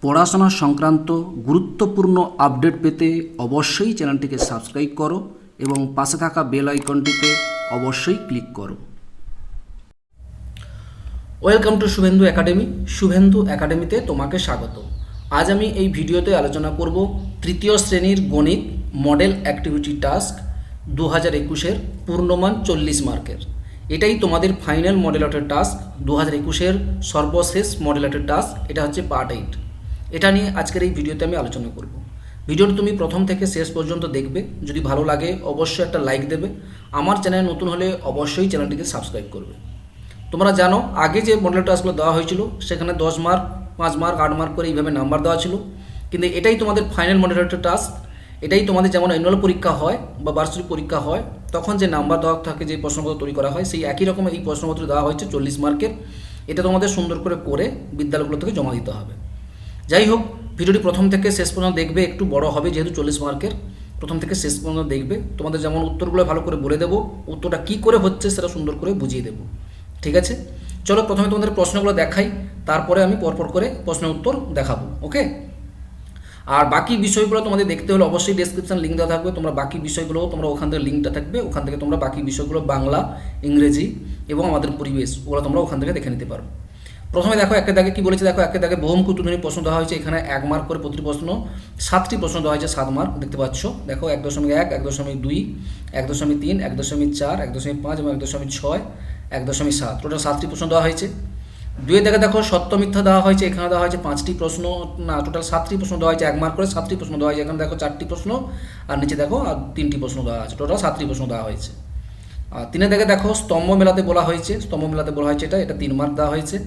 পড়াশোনা সংক্রান্ত গুরুত্বপূর্ণ আপডেট পেতে অবশ্যই চ্যানেলটিকে সাবস্ক্রাইব করো এবং পাশে থাকা বেল আইকনটিতে অবশ্যই ক্লিক করো। Welcome to Suvendu academy. Suvendu একাডেমিতে তোমাকে স্বাগত। আজ আমি এই ভিডিওতে আলোচনা করব তৃতীয় শ্রেণীর গণিত মডেল অ্যাক্টিভিটি টাস্ক 2021-এর পূর্ণমান 40 মার্কের। এটাই তোমাদের ফাইনাল মডেল অটের টাস্ক, 2021-এর সর্বশেষ মডেল অটের টাস্ক। এটা হচ্ছে পার্ট 8। এটা নিয়ে আজকের এই ভিডিওতে আমি আলোচনা করব। ভিডিওটি তুমি প্রথম থেকে শেষ পর্যন্ত দেখবে। যদি ভালো লাগে অবশ্যই একটা লাইক দেবে। আমার চ্যানেল নতুন হলে অবশ্যই চ্যানেলটিকে সাবস্ক্রাইব করবে। তোমরা জানো আগে যে মডেল টাস্কগুলো দেওয়া হয়েছিল সেখানে 10 মার্ক, 5 মার্ক, 8 মার্ক করে এইভাবে নাম্বার দেওয়া ছিল, কিন্তু এটাই তোমাদের ফাইনাল মডেল টাস্ক। এটাই তোমাদের যেমন অ্যানুয়াল পরীক্ষা হয় বা বার্ষিক পরীক্ষা হয় তখন যে নাম্বার দেওয়া থাকে, যে প্রশ্নপত্র তৈরি করা হয়, সেই একই রকম এই প্রশ্নপত্র দেওয়া হয়েছে 40 মার্কের। এটা তোমাদের সুন্দর করে বিদ্যালয়গুলো থেকে জমা দিতে হবে। যাই হোক, ভিডিওটি প্রথম থেকে শেষ পর্যন্ত দেখবে। একটু বড় হবে যেহেতু 40 মার্কের, প্রথম থেকে শেষ পর্যন্ত দেখবে। তোমাদের যেমন উত্তরগুলো ভালো করে বলে দেবো, উত্তরটা কী করে হচ্ছে সেটা সুন্দর করে বুঝিয়ে দেবো। ঠিক আছে, চলো প্রথমে তোমাদের প্রশ্নগুলো দেখাই, তারপরে আমি পরপর করে প্রশ্নের উত্তর দেখাবো। ওকে, আর বাকি বিষয়গুলো তোমাদের দেখতে হলে অবশ্যই ডেসক্রিপশন লিঙ্ক দেওয়া থাকবে। তোমরা বাকি বিষয়গুলো তোমরা ওখান থেকে লিঙ্কটা থাকবে, ওখান থেকে তোমরা বাকি বিষয়গুলো বাংলা, ইংরেজি এবং আমাদের পরিবেশ ওগুলো তোমরা ওখান থেকে দেখে নিতে পারো। প্রথমে দেখো একে দাগে কী বলেছে, দেখো একে দাগে বহুমুখী উত্তরধ্বনি প্রশ্ন দেওয়া হয়েছে। এখানে 1 মার্ক করে প্রতি প্রশ্ন 7টি প্রশ্ন দেওয়া হয়েছে, 7 মার্ক দেখতে পাচ্ছ। দেখো 1.1, 1.2, 1.3, 1.4, 1.5 এবং 1.6, 1.7, টোটাল 7টি প্রশ্ন দেওয়া হয়েছে। 2 দাগে দেখো সত্য মিথ্যা দেওয়া হয়েছে। এখানে দেওয়া হয়েছে 5টি প্রশ্ন, না টোটাল 7টি প্রশ্ন দেওয়া হয়েছে। 1 মার্ক করে 7টি প্রশ্ন দেওয়া হয়েছে। এখানে দেখো 4টি প্রশ্ন, আর নিচে দেখো আর 3টি প্রশ্ন দেওয়া আছে, টোটাল 7টি প্রশ্ন দেওয়া হয়েছে। আর 3 দাগে দেখো স্তম্ভ মেলাতে বলা হয়েছে, স্তম্ভ মেলাতে বলা হয়েছে, এটা 3 মার্ক দেওয়া হয়েছে।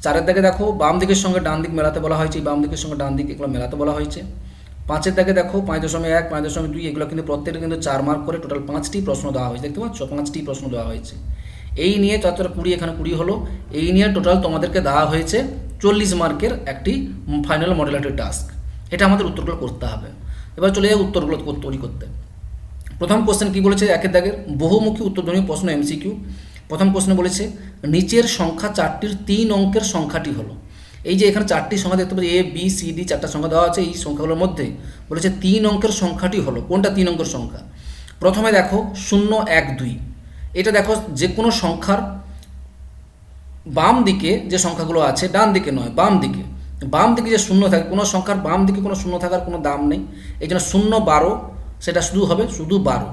4 দাগে দেখো বাম দিকের সঙ্গে ডান দিক মেলাতে বলা হয়েছে, বাম দিকের সঙ্গে ডান দিক এগুলো মেলাতে বলা হয়েছে। 5 দাগে দেখো 5.1, 5.2 এগুলো কিন্তু প্রত্যেকটা কিন্তু 4 মার্ক করে টোটাল 5টি প্রশ্ন দেওয়া হয়েছে। দেখতে পাচ্ছ 5টি প্রশ্ন দেওয়া হয়েছে। এই নিয়ে 4 20, এখানে 20 হলো। এই নিয়ে টোটাল তোমাদেরকে দেওয়া হয়েছে 40 মার্কের একটি ফাইনাল মডেলেটেড টাস্ক। এটা আমাদের উত্তরগুলো করতে হবে। এবার চলে যাই উত্তরগুলো তৈরি করতে। প্রথম কোশ্চেন কী বলেছে, 1 দাগের বহুমুখী উত্তরধ্বনি প্রশ্ন এমসিকিউ। প্রথম প্রশ্ন বলেছে নিচের সংখ্যা 4টির 3 অঙ্কের সংখ্যাটি হলো। এই যে এখানে 4টি সংখ্যা দেখতে পাচ্ছি, ABCD 4টা সংখ্যা দেওয়া আছে। এই সংখ্যাগুলোর মধ্যে বলেছে 3 অঙ্কের সংখ্যাটি হলো। কোনটা 3 অঙ্কের সংখ্যা? প্রথমে দেখো 0, 1, 2। এটা দেখো যে কোনো সংখ্যার বাম দিকে যে সংখ্যাগুলো আছে, ডান দিকে নয়, বাম দিকে, বাম দিকে যে শূন্য থাকে, কোনো সংখ্যার বাম দিকে কোনো শূন্য থাকার কোনো দাম নেই। এই জন্য 0, 12 সেটা শুধু হবে শুধু 12।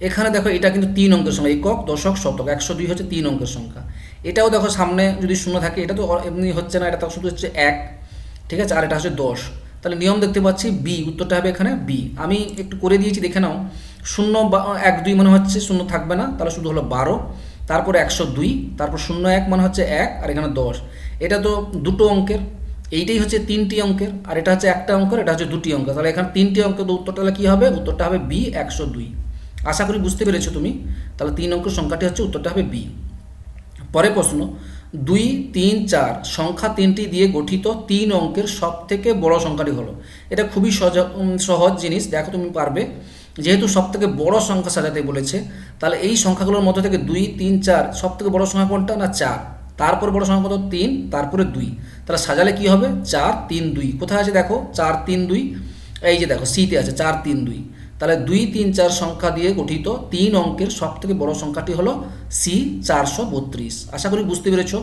এখানে দেখো এটা কিন্তু 3 অঙ্কের সংখ্যা, একক, দশক, শতক, 102 হচ্ছে 3 অঙ্কের সংখ্যা। এটাও দেখো সামনে যদি শূন্য থাকে, এটা তো এমনি হচ্ছে না, এটা তো শুধু হচ্ছে 1। ঠিক আছে, আর এটা হচ্ছে 10। তাহলে নিয়ম দেখতে পাচ্ছি বি, উত্তরটা হবে এখানে বি। আমি একটু করে দিয়েছি, দেখে নাও। 0, 1, 2 মানে হচ্ছে শূন্য থাকবে না, তাহলে শুধু হলো 12, তারপরে 102, তারপর 0, 1 মানে হচ্ছে 1, আর এখানে 10। এটা তো দুটো অঙ্কের, এইটাই হচ্ছে 3টি অঙ্কের, আর এটা হচ্ছে একটা অঙ্কের, এটা হচ্ছে 2টি অঙ্কের। তাহলে এখানে 3টি অঙ্কের উত্তরটা তাহলে কী হবে? উত্তরটা হবে বি, 102। আশা করি বুঝতে পেরেছো তুমি। তাহলে 3 অঙ্কের সংখ্যাটি হচ্ছে, উত্তরটা হবে বি। পরে প্রশ্ন 2, 3, 4 সংখ্যা 3টি দিয়ে গঠিত 3 অঙ্কের সব থেকে বড় সংখ্যাটি হলো। এটা খুবই সহজ জিনিস, দেখো তুমি পারবে। যেহেতু সব থেকে বড় সংখ্যা সাজাতে বলেছে, তাহলে এই সংখ্যাগুলোর মধ্যে থেকে 2, 3, 4 সব থেকে বড় সংখ্যা কোনটা? না 4। তারপর বড় সংখ্যা কত? 3, তারপরে 2। তাহলে সাজালে কি হবে? 4, 3, 2। কোথায় আছে দেখো 4, 3, 2? এই যে দেখো সিতে আছে 4, 3, 2। তাহলে 2, 3, 4 সংখ্যা দিয়ে গঠিত 3 অঙ্কের সব থেকে বড় সংখ্যাটি হলো সি, 432। আশা করি বুঝতে পেরেছো।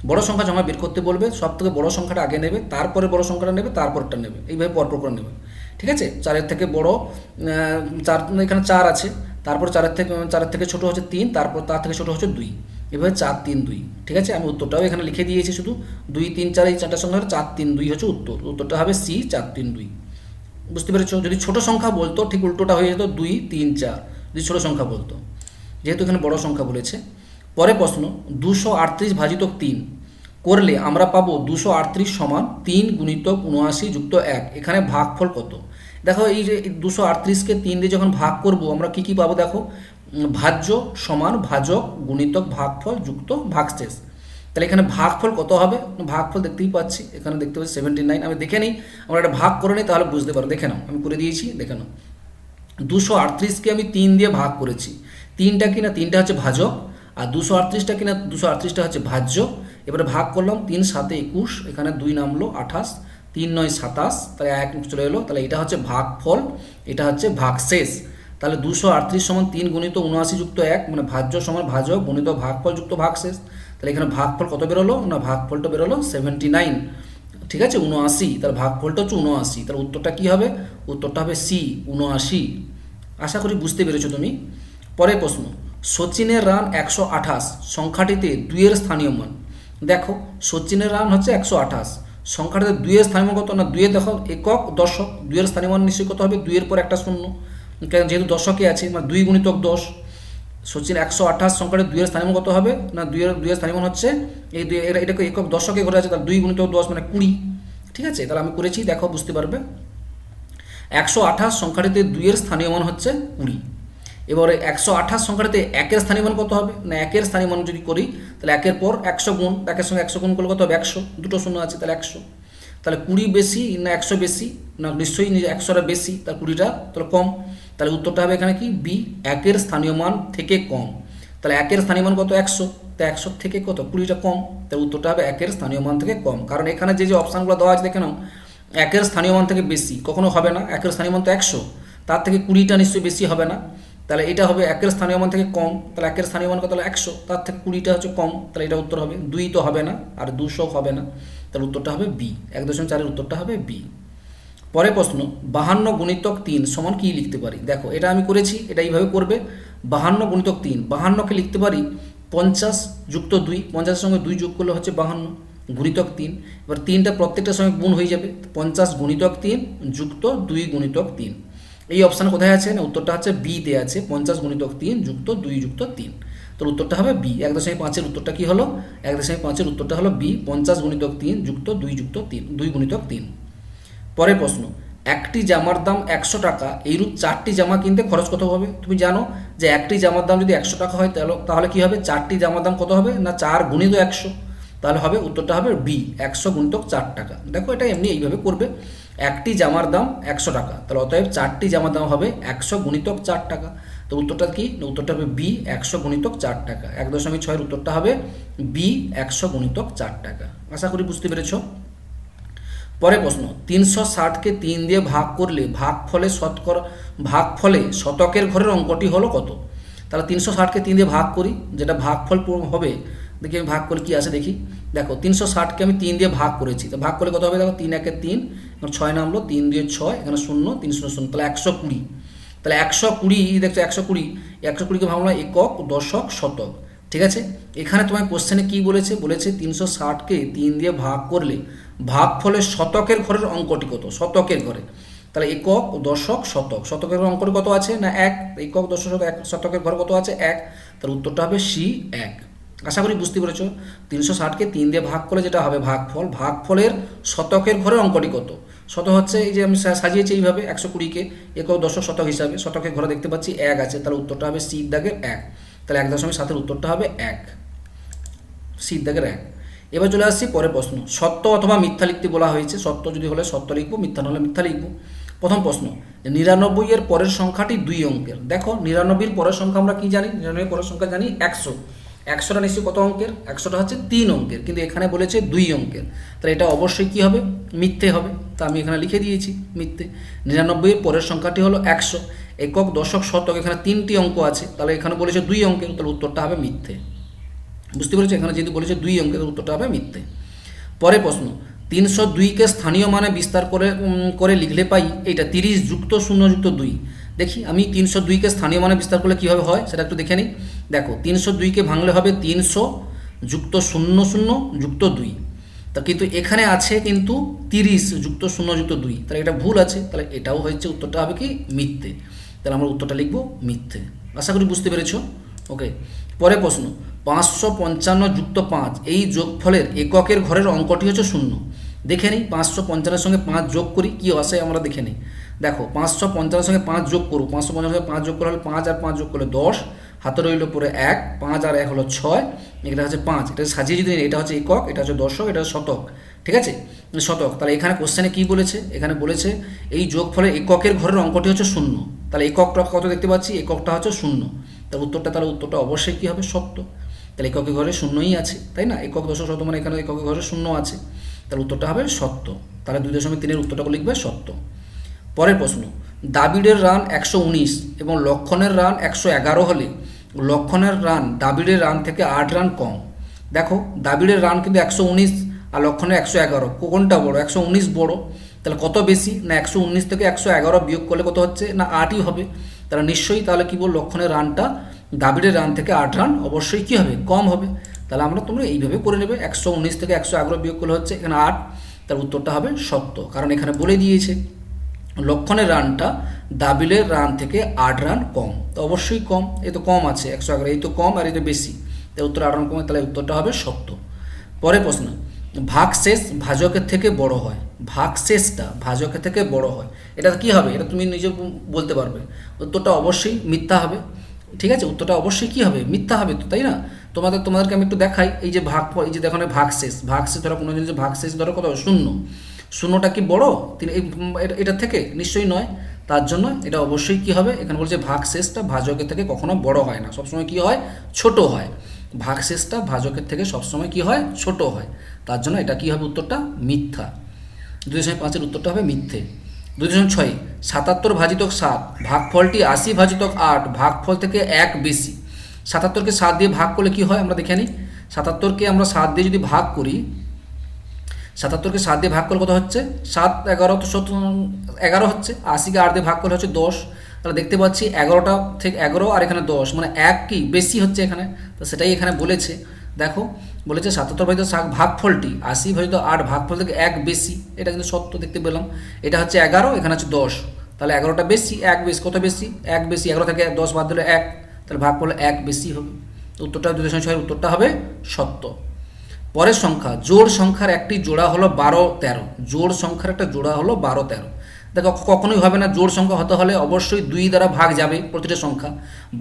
বড় সংখ্যা যখন বের করতে বলবে, সব থেকে বড় সংখ্যাটা আগে নেবে, তারপরে বড় সংখ্যাটা নেবে, তারপরটা নেবে, এইভাবে পরপর করে নেবে। ঠিক আছে, 4-এর থেকে বড় 4, এখানে 4 আছে, তারপর 4-এর থেকে ছোটো হচ্ছে 3, তারপর তার থেকে ছোটো হচ্ছে 2, এভাবে 4, 3, 2। ঠিক আছে, আমি উত্তরটাও এখানে লিখে দিয়েছি, শুধু 2, 3, 4 এই 4টা সংখ্যা 4, 3, 2 হচ্ছে উত্তর। উত্তরটা হবে সি, 4, 3, 2। বুঝতে পেরেছো? যদি ছোট সংখ্যা বলতো ঠিক উল্টোটা হয়ে যেত, 2, 3, 4 যদি ছোটো সংখ্যা বলতো, যেহেতু এখানে বড় সংখ্যা বলেছে। পরে প্রশ্ন 238 ভাজিতক 3 করলে আমরা পাবো 238 সমান 3 গুণিতক 79 যুক্ত 1। এখানে ভাগফল কত? দেখো এই যে 238কে 3 দিয়ে যখন ভাগ করব আমরা কি কি পাবো? দেখো ভাজ্য সমান ভাজক গুণিতক ভাগফল যুক্ত ভাগশেষ। তাহলে এখানে ভাগফল কত হবে? ভাগফল দেখতেই পাচ্ছি, এখানে দেখতে পাচ্ছি 79। আমি দেখে নিই, আমরা একটা ভাগ করে নিই, তাহলে বুঝতে পারো। দেখে নাও, আমি করে দিয়েছি, দেখে নাও। 238কে আমি 3 দিয়ে ভাগ করেছি। 3টা কিনা 3টা হচ্ছে ভাজক, আর 238টা কিনা 238টা হচ্ছে ভাজ্য। এবারে ভাগ করলাম, 3 7 21, এখানে 2 নামলো 28, 3 9 27, তাহলে 1 চলে এলো, তাহলে এটা হচ্ছে ভাগফল, এটা হচ্ছে ভাগশেষ। তাহলে 238 সমান 3 গুণিত 79 যুক্ত 1, মানে ভাজ্য সমান ভাজক গুণিত ভাগফল যুক্ত ভাগশেষ। তাহলে এখানে ভাগফল কত বেরোলো, না ভাগফলটা বেরোলো 79, ঠিক আছে, 79, তাহলে ভাগফলটা হচ্ছে 79, তাহলে উত্তরটা কী হবে, উত্তরটা হবে সি, 79। আশা করি বুঝতে পেরেছো তুমি। পরের প্রশ্ন, সচিনের রান 128, সংখ্যাটিতে 2-এর স্থানীয় মান। দেখো সচিনের রান হচ্ছে 128, সংখ্যাটিতে 2-এর স্থানীয় মান কত, না 2-এর দেখো একক দশক, 2-এর স্থানীয় মান নিশ্চয়ই কত হবে, 2-এর পর একটা শূন্য, যেহেতু দশকে আছে, মানে 2 গুণিতক 10। সচিন 128 সংখ্যাটির 2-এর স্থানীয় মান কত হবে, না 2-এর স্থানীয় মান হচ্ছে এই এটাকে একক দশকে ঘরে আছে, তাহলে 2 গুণিতক 10 মানে 20, ঠিক আছে। তাহলে আমি করেছি, দেখো বুঝতে পারবে। 128 সংখ্যাটিতে 2-এর স্থানীয় মান হচ্ছে 20। এবারে 128 সংখ্যাটিতে 1-এর স্থানীয় মান কত হবে, না 1-এর স্থানীয় মান যদি করি তাহলে 1-এর পর 100 গুণ, 1-এর সঙ্গে 100 গুণ করলে কত হবে 100, দুটো শূন্য আছে তাহলে 100। তাহলে 20 বেশি না 100 বেশি, না নিশ্চয়ই 100টা বেশি, তার 20টা তাহলে কম। তাহলে উত্তরটা হবে এখানে কি বি, 1-এর স্থানীয় মান থেকে কম। তাহলে 1-এর স্থানীয় মান কত 100, তাই 100 থেকে কত 20টা কম, তাহলে উত্তরটা হবে 1-এর স্থানীয় মান থেকে কম। কারণ এখানে যে অপশানগুলো দেওয়া আছে দেখে নাও, 1-এর স্থানীয় মান থেকে বেশি কখনো হবে না, 1-এর স্থানীয় মান তো 100, তার থেকে 20টা নিশ্চয়ই বেশি হবে না। তাহলে এটা হবে 1-এর স্থানীয় মান থেকে কম, তাহলে 1-এর স্থানীয় মান কত হলো 100, তার থেকে 20টা হচ্ছে কম, তাহলে এটা উত্তর হবে 2 তো হবে না, আর 200 হবে না, তাহলে উত্তরটা হবে বি, 1.4-এর উত্তরটা হবে বি। পরে প্রশ্ন, 52 গুণিতক 3 সমান কি লিখতে পারি। দেখো এটা আমি করেছি, এটা এইভাবে করবে। 52 গুণিতক 3, 52কে লিখতে পারি 50 যুক্ত 2, 50-এর সঙ্গে 2 যোগ করলে হচ্ছে 52 গুণিতক 3। এবার 3টা প্রত্যেকটার সঙ্গে গুণ হয়ে যাবে, 50 গুণিতক 3 যুক্ত 2 গুণিতক 3। এই অপশান কোথায় আছে, না উত্তরটা হচ্ছে বিতে আছে, 50 গুণিতক 3 যুক্ত 2 যুক্ত 3, তো উত্তরটা হবে বি। 1.5-এর উত্তরটা কি হলো, 1.5-এর উত্তরটা হলো বি, 50 গুণিতক 3 যুক্ত 2 যুক্ত 3, 2 গুণিতক 3। পরের প্রশ্ন, একটি জামার দাম 100 টাকা, এইরূপ 4টি জামা কিনতে খরচ কত হবে। তুমি জানো যে একটি জামার দাম যদি 100 টাকা হয় তাহলে কি হবে, 4টি জামার দাম কত হবে, না 4 গুণিত 100, তাহলে হবে উত্তরটা হবে বি, 100 গুণিতক 4 টাকা। দেখো এটা এমনি এইভাবে করবে, একটি জামার দাম 100 টাকা, তাহলে অতএব 4টি জামার দাম হবে 100 গুণিতক 4 টাকা, তো উত্তরটা কি, উত্তরটা হবে বি, 100 গুণিতক 4 টাকা। 1.6-এর উত্তরটা হবে বি, 100 গুণিতক 4 টাকা। আশা করি বুঝতে পেরেছ। পরের প্রশ্ন, 360-কে 3 দিয়ে ভাগ করলে ভাগফলে শতকের ঘরের অঙ্কটি হলো কত। তাহলে 360-কে 3 দিয়ে ভাগ করি, যেটা ভাগফল হবে, দেখি আমি ভাগ করে কি আসে দেখি। দেখো 360-কে আমি 3 দিয়ে ভাগ করেছি, তো ভাগ করলে কত হবে, দেখো 3 1-এ 3, এখানে 6 নামলো, 3 2 6, এখানে 0 3 0 0, তাহলে 120। তাহলে 120 দেখছো 120কে ভাবলাম একক দশক শতক, ঠিক আছে। এখানে তোমার কোশ্চেনে কি বলেছে, 360-কে 3 দিয়ে ভাগ করলে ভাগফলের শতকের ঘরের অঙ্কটি কত, শতকের ঘরে। তাহলে একক দশক শতক, শতকের অঙ্কটি কত আছে, না 1, একক দশক শতকের ঘর কত আছে 1, তাহলে উত্তরটা হবে সি 1। আশা করি বুঝতে পেরেছ। 360-কে 3 দিয়ে ভাগ করলে যেটা হবে ভাগফলের শতকের ঘরের অঙ্কটি কত। শত হচ্ছে এই যে আমি সাজিয়েছি এইভাবে 120-কে একক দশক শতক হিসাবে, শতকের ঘরে দেখতে পাচ্ছি 1 আছে, তাহলে উত্তরটা হবে সি দাগের 1, তাহলে 1.7-এর উত্তরটা হবে 1, সি দাগের 1। এবার চলে আসছি পরের প্রশ্ন, সত্য অথবা মিথ্যা লিখতে বলা হয়েছে। সত্য যদি হলে সত্য লিখবো, মিথ্যা হলে মিথ্যা লিখবো। প্রথম প্রশ্ন, 99-এর পরের সংখ্যাটি 2 অঙ্কের। দেখো 99-এর পরের সংখ্যা আমরা কি জানি, 99-এর পরের সংখ্যা জানি 100। 100টা নিশ্চয়ই কত অঙ্কের, 100টা হচ্ছে 3 অঙ্কের, কিন্তু এখানে বলেছে 2 অঙ্কের, তাহলে এটা অবশ্যই কি হবে, মিথ্যে হবে। তা আমি এখানে লিখে দিয়েছি মিথ্যে। 99-এর পরের সংখ্যাটি হলো 100, একক দশক শতক, এখানে 3টি অঙ্ক আছে, তাহলে এখানে বলেছে 2 অঙ্কের, তাহলে উত্তরটা হবে মিথ্যে। বুঝতে পেরেছো, এখানে যেহেতু বলেছে 2 অঙ্কের, উত্তরটা হবে মিথ্যে। পরের প্রশ্ন, 302-কে স্থানীয় মানে বিস্তার করে লিখলে পাই এইটা 30 যুক্ত 0 যুক্ত 2। দেখি আমি 302-কে স্থানীয় মানে বিস্তার করলে কীভাবে হয় সেটা একটু দেখে নিই। দেখো 302-কে ভাঙলে হবে 300 যুক্ত 0 0 যুক্ত 2, তা কিন্তু এখানে আছে কিন্তু 30 যুক্ত 0 যুক্ত 2, তাহলে এটা ভুল আছে, তাহলে এটাও হচ্ছে উত্তরটা হবে কি মিথ্যে, তাহলে আমরা উত্তরটা লিখবো মিথ্যে। আশা করি বুঝতে পেরেছো। ওকে, পরের প্রশ্ন, 555 যুক্ত 5 এই যোগফলের এককের ঘরের অঙ্কটি হচ্ছে 0। দেখে নিই 555-এর সঙ্গে 5 যোগ করি কি আসে আমরা দেখে নিই। দেখো 555-এর সঙ্গে 5 যোগ করবো, 555-এর সঙ্গে 5 যোগ করা হলে 5 আর 5 যোগ করলে 10, হাতে রইল পরে 1, 5 আর 1 হলো 6, এটা হচ্ছে 5, এটা সাজিয়ে যদি এটা হচ্ছে একক, এটা হচ্ছে দশক, এটা হচ্ছে শতক, ঠিক আছে, শতক। তাহলে এখানে কোশ্চেনে কি বলেছে, এখানে বলেছে এই যোগফলের এককের ঘরের অঙ্কটি হচ্ছে 0, তাহলে এককটা কত দেখতে পাচ্ছি, এককটা হচ্ছে 0, তাহলে উত্তরটা অবশ্যই কী হবে, সত্য। তাহলে এককের ঘরে 0ই আছে, তাই না, একক দশক শত মানে এখানে এককের ঘরে 0 আছে, তাহলে উত্তরটা হবে সত্য। তাহলে 2.3-এর উত্তরটাকে লিখবে সত্য। পরের প্রশ্ন, দ্রাবিড়ের রান 119 এবং লক্ষণের রান 111 হলে লক্ষণের রান দ্রাবিড়ের রান থেকে 8 রান কম। দেখো দ্রাবিড়ের রান কিন্তু 119 আর লক্ষণের 111, কোনটা বড়? 119 বড়। তাহলে কত বেশি? না 119 থেকে 111 বিয়োগ করলে কত হচ্ছে? না 8ই হবে। তাহলে নিশ্চয়ই তাহলে কি বল, লক্ষণের রানটা দ্রাবিড়ের রান থেকে 8 রান অবশ্যই কি হবে? কম হবে। তাহলে তোমরা এইভাবে করে নেবে, 119 থেকে 111 বিয়োগ করলে হচ্ছে এখানে 8, তার উত্তরটা হবে সত্য। কারণ এখানে বলে দিয়েছে লক্ষণের রানটা দ্রাবিড়ের রান থেকে 8 রান কম, তো অবশ্যই কম। এই তো কম আছে 111, এই তো কম আর এই তো বেশি, তাই উত্তর 8 রান কমে, তাহলে উত্তরটা হবে সত্য। পরের প্রশ্ন, ভাগশেষ ভাজকের থেকে বড় হয়। ভাগশেষটা ভাজকের থেকে বড় হয়, এটা কি হবে? এটা তুমি নিজে বলতে পারবে। উত্তরটা অবশ্যই মিথ্যা হবে। ঠিক আছে, উত্তরটা অবশ্যই কি হবে? মিথ্যা হবে তো, তাই না? তোমাদেরকে আমি একটু দেখাই। এই যে এই যে দেখো ভাগশেষ ধরো কোনো জিনিস ভাগশেষ ধরো কত? শূন্য। শূন্যটা কি বড় এটা থেকে? নিশ্চয়ই নয়। তার জন্য এটা অবশ্যই কি হবে? এখানে বলছে ভাগশেষটা ভাজকের থেকে কখনো বড় হয় না, সবসময় কি হয়? ছোট হয়। ভাগশেষটা ভাজকের থেকে সবসময় কি হয়? ছোট হয়। তার জন্য এটা কি হবে? উত্তরটা মিথ্যা। 2.5-এর উত্তরটা হবে মিথ্যে। 2.6, 77 ভাজিতক 7 ভাগফলটি 80 ভাজিতক 8 ভাগফল থেকে 1 বেশি। 77কে 7 দিয়ে ভাগ করলে কি হয় আমরা দেখে নিই। 77কে আমরা 7 দিয়ে যদি ভাগ করি, 77কে 7 দিয়ে ভাগ করলে কত হচ্ছে? 7 11 তো 11 হচ্ছে। 80কে 8 দিয়ে ভাগ করলে হচ্ছে 10। তাহলে দেখতে পাচ্ছি 11টা থেকে 11 আর এখানে 10, মানে 1 কি বেশি হচ্ছে এখানে। তো সেটাই এখানে বলেছে। দেখো বলেছে 77 ভাজিত ভাগফলটি 80 ভাজিত 8 ভাগফল থেকে 1 বেশি। এটা কিন্তু সত্য দেখতে পেলাম। এটা হচ্ছে 11, এখানে হচ্ছে 10, তাহলে 11টা বেশি, 1 বেশি। কত বেশি? 1 বেশি। 11 থেকে 10 বাদ দিলে 1, তাহলে ভাগফল 1 বেশি হবে। উত্তরটা 2.6-এর উত্তরটা হবে সত্য। পরের সংখ্যা, জোড় সংখ্যার একটি জোড়া হলো 12 13। জোড় সংখ্যার একটা জোড়া হলো 12 13। দেখো কখনোই হবে না। জোড় সংখ্যা হতে হলে অবশ্যই 2 দ্বারা ভাগ যাবে প্রতিটা সংখ্যা।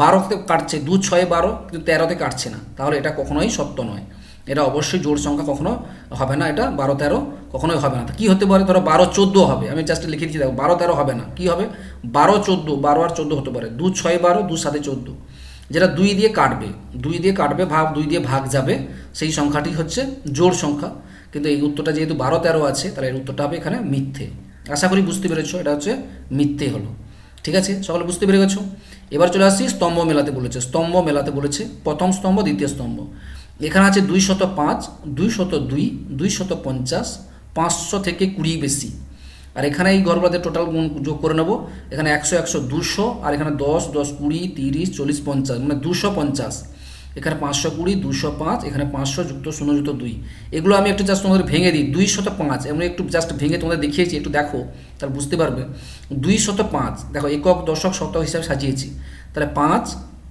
12তে কাটছে, 2 6 12, কিন্তু 13তে কাটছে না, তাহলে এটা কখনোই সত্য নয়। এটা অবশ্যই জোড় সংখ্যা কখনো হবে না, এটা 12 13 কখনোই হবে না। তো কী হতে পারে? ধরো 12 14 হবে। আমি জাস্ট লিখে দিচ্ছি, দেখো 12 13 হবে না, কী হবে? 12 14, 12 আর 14 হতে পারে। 2 6 12, 2 7 14, যেটা 2 দিয়ে কাটবে, 2 দিয়ে কাটবে, 2 দিয়ে ভাগ যাবে, সেই সংখ্যাটি হচ্ছে জোড় সংখ্যা। কিন্তু এই উত্তরটা যেহেতু 12 13 আছে, তাহলে এর উত্তরটা হবে এখানে মিথ্যে। আশা করি বুঝতে পেরেছো, এটা হচ্ছে মিথ্যে হলো। ঠিক আছে, সকলে বুঝতে পেরে গেছো। এবার চলে আসছি স্তম্ভ মেলাতে বলেছে। স্তম্ভ মেলাতে বলেছে প্রথম স্তম্ভ দ্বিতীয় স্তম্ভ। এখানে আছে 205, 202, 250, 500 থেকে 20 বেশি। আর এখানে এই ঘরগুলোতে টোটাল গুণ যোগ করে নেব। এখানে 100 100 200, আর এখানে 10 10 20 30 40 50, মানে 250। এখানে 520, 205, এখানে 500 যুক্ত 0 যুক্ত 2। এগুলো আমি একটু জাস্ট তোমাদের ভেঙে দিই। 205 এমনি একটু জাস্ট ভেঙে তোমাদের দেখিয়েছি, একটু দেখো তাহলে বুঝতে পারবে। 205 দেখো একক দশক শতক হিসাবে সাজিয়েছি। তাহলে 5,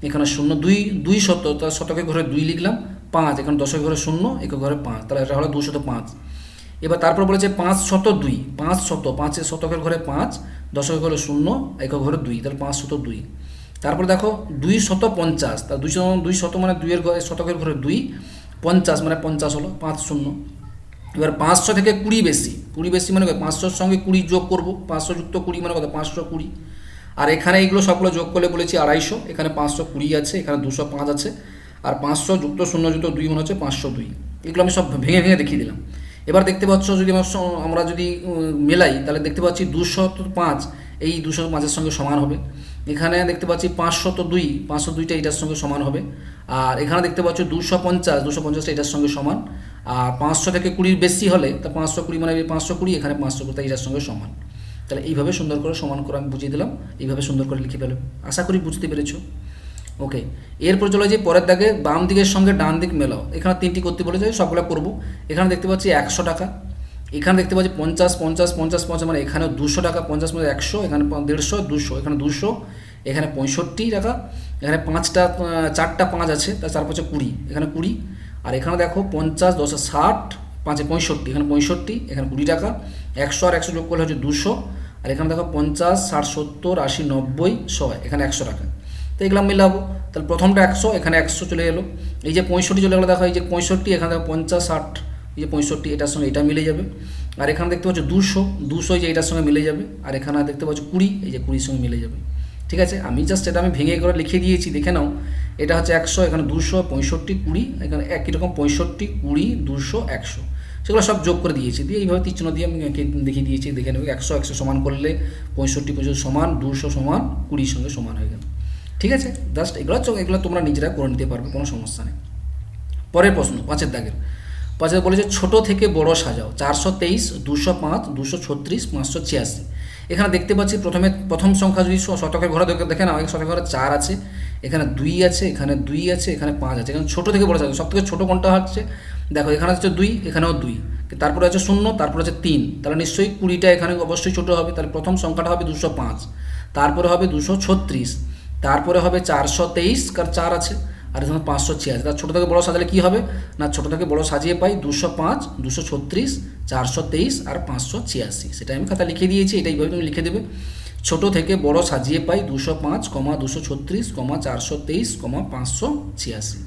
এখানে 0 2 200, তাহলে শতকের ঘরে 2 লিখলাম। 5, এখানে দশকের ঘরে 0, একক ঘরে 5, তাহলে এটা হলো 205। এবার তারপর বলেছে 502, 500, 5 শতকের ঘরে 5, দশকের ঘরে 0, একক ঘরে 2, তাহলে 502। তারপর দেখো 250, তার 200 মানে 2 এর ঘরে শতকের ঘরে 2, 50 মানে 50 হলো 50। এবার 500 থেকে 20 বেশি। 20 বেশি মানে 500-র সঙ্গে 20 যোগ করবো। 500 যুক্ত 20 মানে কত? 520। আর এখানে এইগুলো সবগুলো যোগ করলে বলেছি 250। এখানে 520 আছে, এখানে 205 আছে, আর 500 যুক্ত 0 যুক্ত 2 মানে হচ্ছে 502। এগুলো আমি সব ভেঙে ভেঙে দেখিয়ে দিলাম। এবার দেখতে পাচ্ছ যদি আমরা যদি মেলাই, তাহলে দেখতে পাচ্ছি 205 এই 205-এর সঙ্গে সমান হবে। এখানে দেখতে পাচ্ছি 502, 502টা এটার সঙ্গে সমান হবে। আর এখানে দেখতে পাচ্ছ 250, 250টা এটার সঙ্গে সমান। আর 500 থেকে 20 বেশি হলে তা 520 মানে 520, এখানে 520 এটার সঙ্গে সমান। তাহলে এইভাবে সুন্দর করে সমান করে আমি বুঝিয়ে দিলাম, এইভাবে সুন্দর করে লিখে ফেলবে। আশা করি বুঝতে পেরেছো। ওকে, এরপর চলে যাই পরের দাগে, বাম দিকের সঙ্গে ডান দিক মেলাও। এখানে 3টি করতে বলেছে, সবগুলো করবো। এখানে দেখতে পাচ্ছি 100 টাকা, এখানে দেখতে পাচ্ছি 50 50 50 50, মানে এখানে 200 টাকা, 50 মানে 100, এখানে 150 200, এখানে 200, এখানে 65 টাকা, এখানে 4টা 5 আছে, তার 4 5 20, এখানে 20। আর এখানে দেখো 50 10 60, 5 65, এখানে 65, এখানে 20 টাকা। 100 আর 100 যোগ করলে হচ্ছে 200। আর এখানে দেখো 50 60 70 80 90 100, এখানে 100 টাকা। তো এগুলো মিলাবো, তাহলে প্রথমটা 100, এখানে 100 চলে এলো। এই যে 65 চলে গেলো, দেখো এই যে 65, এখানে দেখো 50 60, এই যে 65 এটার সঙ্গে এটা মিলে যাবে। আর এখানে দেখতে পাচ্ছ 200 এই যে এটার সঙ্গে মিলে যাবে। আর এখানে দেখতে পাচ্ছ 20, এই যে 20 সঙ্গে মিলে যাবে। ঠিক আছে, আমি জাস্ট এটা আমি ভেঙে করে লিখে দিয়েছি, দেখে নাও। এটা হচ্ছে 100, এখানে 200 65 20, এখানে একই রকম 65 20 200 100। সেগুলো সব যোগ করে দিয়েছি, দিয়ে এইভাবে তীর চিহ্ন দিয়ে আমি দেখিয়ে দিয়েছি, দেখে নেবে 100 100 সমান করলে 65 সমান 200 সমান 20 সঙ্গে সমান হয়ে গেল। ঠিক আছে, জাস্ট এগুলো তোমরা নিজেরা করে নিতে পারবে, কোনো সমস্যা নেই। পরের প্রশ্ন 5 দাগের বলেছে ছোট থেকে বড় সাজাও, 423, 205, 236, 586। এখানে দেখতে পাচ্ছি প্রথম সংখ্যা যদি শতকের ঘরে দেখে নাও, শতকের ঘরে 4 আছে, এখানে 2 আছে, এখানে 2 আছে, এখানে 5 আছে। এখানে ছোটো থেকে বড় সাজাও, সব থেকে ছোটো কোনটা হচ্ছে দেখো, এখানে হচ্ছে 2, এখানেও 2, তারপরে আছে 0, তারপরে আছে 3, তাহলে নিশ্চয়ই 20টা এখানে অবশ্যই ছোটো হবে। তাহলে প্রথম সংখ্যাটা হবে 205, তারপরে হবে 236, তারপরে হবে 423, কার 4 আছে, আর এখানে 586। তার ছোটো থেকে বড়ো সাজালে কী হবে না, ছোটো থেকে বড়ো সাজিয়ে পাই 205, 236, 423 আর 586। সেটা আমি খাতা লিখে দিয়েছি, এটা এইভাবে তুমি লিখে দেবে। ছোটো থেকে বড়ো সাজিয়ে পাই 205, 236, 423, 586।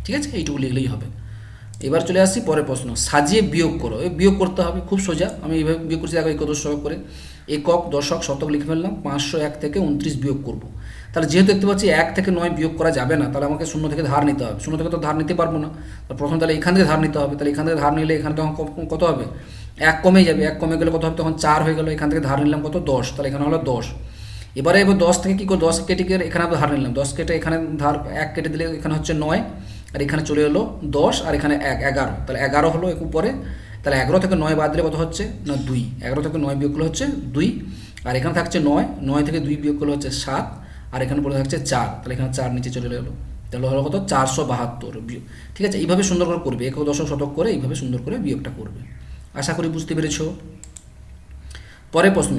ঠিক আছে, এইটুকু লিখলেই হবে। এবার চলে আসছি পরের প্রশ্ন, সাজিয়ে বিয়োগ করো। বিয়োগ করতে হবে, খুব সোজা। আমি এইভাবে বিয়োগ করছি, দেখো একক দশক করে, একক দশক শতক লিখে ফেললাম। 501 থেকে 29 বিয়োগ করব। তাহলে যেহেতু দেখতে পাচ্ছি 1 থেকে 9 বিয়োগ করা যাবে না, তাহলে আমাকে 0 থেকে ধার নিতে হবে। 0 থেকে তো ধার নিতে পারবো না, প্রথম তাহলে এখান থেকে ধার নিতে হবে। তাহলে এখান থেকে ধার নিলে এখানে তখন কত হবে, 1 কমে যাবে, 1 কমে গেলে কত হবে, তখন 4 হয়ে গেল। এখান থেকে ধার নিলাম কত, 10, তাহলে এখানে হলো 10। এবার 10 থেকে কী করে, 10 কেটে এখানে ধার নিলাম, 10 কেটে এখানে ধার 1 কেটে দিলে এখানে হচ্ছে 9, আর এখানে চলে এলো 10, আর এখানে 11, তাহলে 11 হলো উপরে। তাহলে 11 থেকে 9 বাদ দিলে কত হচ্ছে না 2, 11 থেকে 9 বিয়োগ করলে হচ্ছে 2, আর এখানে থাকছে 9, 9 থেকে 2 বিয়োগ করলে হচ্ছে 7, আর এখানে পড়ে থাকছে 4, তাহলে এখানে 4 নিচে চলে এলো, তাহলে হলো কত 472 বিয়োগ। ঠিক আছে, এইভাবে সুন্দর করে করবে, একক দশক শতক করে এইভাবে সুন্দর করে বিয়োগটা করবে। আশা করি বুঝতে পেরেছো। পরের প্রশ্ন,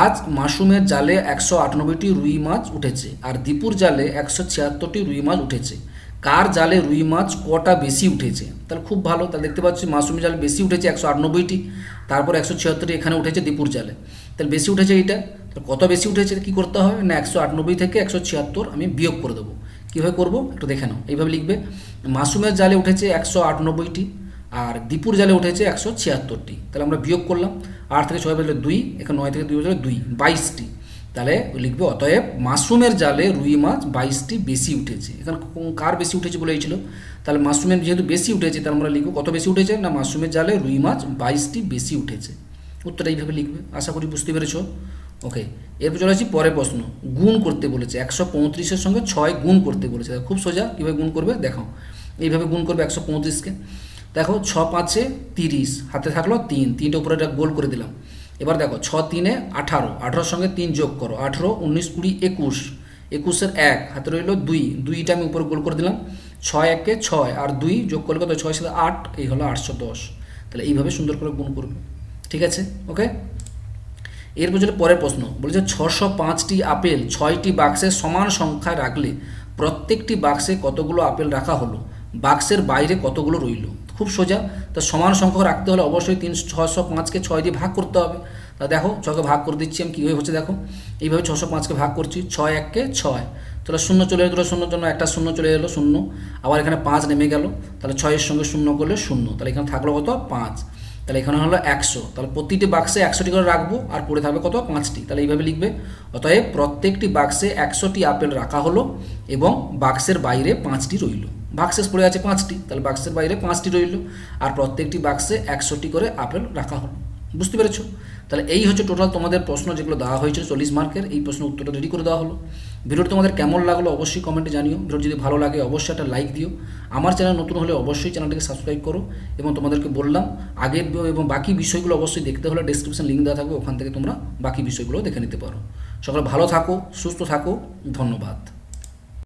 আজ মাসুমের জালে 198টি রুই মাছ উঠেছে, আর দীপুর জালে 176টি রুই মাছ উঠেছে। কার জালে রুই মাছ কটা বেশি উঠেছে? তাহলে খুব ভালো, তাহলে দেখতে পাচ্ছি মাসুমের জালে বেশি উঠেছে 198টি, তারপর 176টি এখানে উঠেছে দীপুর জালে। তাহলে বেশি উঠেছে এইটা, তাহলে কত বেশি উঠেছে কী করতে হবে না, 198 থেকে 176 আমি বিয়োগ করে দেবো। কীভাবে করবো একটু দেখে নাও। এইভাবে লিখবে, মাসুমের জালে উঠেছে 198টি, আর দীপুর জালে উঠেছে 176টি। তাহলে আমরা বিয়োগ করলাম, 8 থেকে 6 বাজলে 2, এখানে 9 থেকে 2 বাজলে 2, 22টি। তাহলে লিখবে অতএব মাসুমের জালে রুই মাছ 22টি বেশি উঠেছে। এখানে কার বেশি উঠেছে বলেছিল, তাহলে মাসুমের যেহেতু বেশি উঠেছে, তাহলে আমরা লিখবো কত বেশি উঠেছে না, মাসুমের জালে রুই মাছ 22টি বেশি উঠেছে। উত্তরটা এইভাবে লিখবে, আশা করি বুঝতে পেরেছো। ওকে, এরপর চলে আসছি পরের প্রশ্ন, গুণ করতে বলেছে। 135-এর সঙ্গে 6 গুণ করতে বলেছে। খুব সোজা, কীভাবে গুণ করবে দেখো, এইভাবে গুণ করবে 135কে। দেখো 6 5 30, হাতে থাকলো 3, 3টে উপরে একটা গোল করে দিলাম। এবার দেখো 6 3 18, 18-র সঙ্গে 3 যোগ করো, 18 19 20 21, 21-এর 1 হাতে রইল 2, 2টা আমি উপরে গোল করে দিলাম। 6 1 6, আর 2 যোগ করলে কত, 6 7 8, এই হলো 810। তাহলে এইভাবে সুন্দর করে গুণ করবে। ঠিক আছে, ওকে। এরপর চলে পরের প্রশ্ন, বলেছে 605টি আপেল 6টি বাক্সে সমান সংখ্যায় রাখলে প্রত্যেকটি বাক্সে কতগুলো আপেল রাখা হলো, বাক্সের বাইরে কতগুলো রইল। খুব সোজা, তো সমান সংখ্যক রাখতে হলে অবশ্যই 605কে 6 দিয়ে ভাগ করতে হবে। তা দেখো 6কে ভাগ করে দিচ্ছি আমি, কীভাবে হচ্ছে দেখো, এইভাবে 605কে ভাগ করছি, 6 1 6, তাহলে 0 চলে এলো, 0-র জন্য একটা 0 চলে এলো, 0, আবার এখানে 5 নেমে গেল, তাহলে 6-এর সঙ্গে 0 করলে 0, তাহলে এখানে থাকলো কত 5, তাহলে এখানে হলো 100। তাহলে প্রতিটি বাক্সে 100টি করে রাখবো, আর পড়ে থাকবে কত 5টি। তাহলে এইভাবে লিখবে, অতএব প্রত্যেকটি বাক্সে 100টি আপেল রাখা হলো এবং বাক্সের বাইরে 5টি রইল। বাক্সেস পড়ে আছে 5টি, তাহলে বাক্সের বাইরে 5টি রইল, আর প্রত্যেকটি বাক্সে 100টি করে আপেল রাখা হলো। বুঝতে পেরেছো? তাহলে এই হচ্ছে টোটাল তোমাদের প্রশ্ন যেগুলো দেওয়া হয়েছিল 40 মার্কের। এই প্রশ্ন উত্তরটা রেডি করে দেওয়া হলো। ভিডিওটি তোমাদের কেমন লাগলো অবশ্যই কমেন্টে জানিও। ভিডিও যদি ভালো লাগে অবশ্যই একটা লাইক দিও। আমার চ্যানেল নতুন হলে অবশ্যই চ্যানেলটিকে সাবস্ক্রাইব করো, এবং তোমাদেরকে বললাম আগের এবং বাকি বিষয়গুলো অবশ্যই দেখতে হলে ডেসক্রিপশন লিঙ্ক দেওয়া থাকবে, ওখান থেকে তোমরা বাকি বিষয়গুলো দেখে নিতে পারো। সকলে ভালো থাকো, সুস্থ থাকো, ধন্যবাদ।